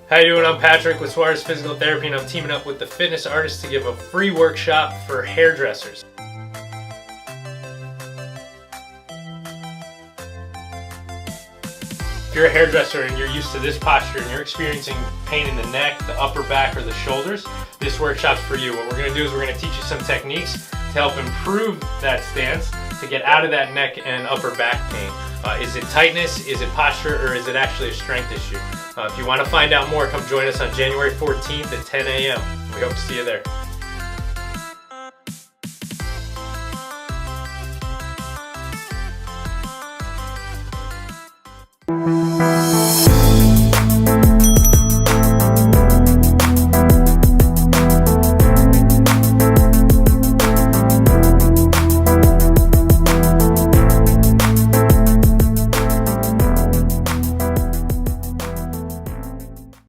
How you doing? I'm Patrick with Suarez Physical Therapy, and I'm teaming up with the fitness artist to give a free workshop for hairdressers. If you're a hairdresser and you're used to this posture and you're experiencing pain in the neck, the upper back, or the shoulders, this workshop's for you. What we're going to do is we're going to teach you some techniques to help improve that stance, to get out of that neck and upper back pain. Is it tightness, is it posture, or is it actually a strength issue? If you want to find out more, come join us on January 14th at 10 a.m. We hope to see you there.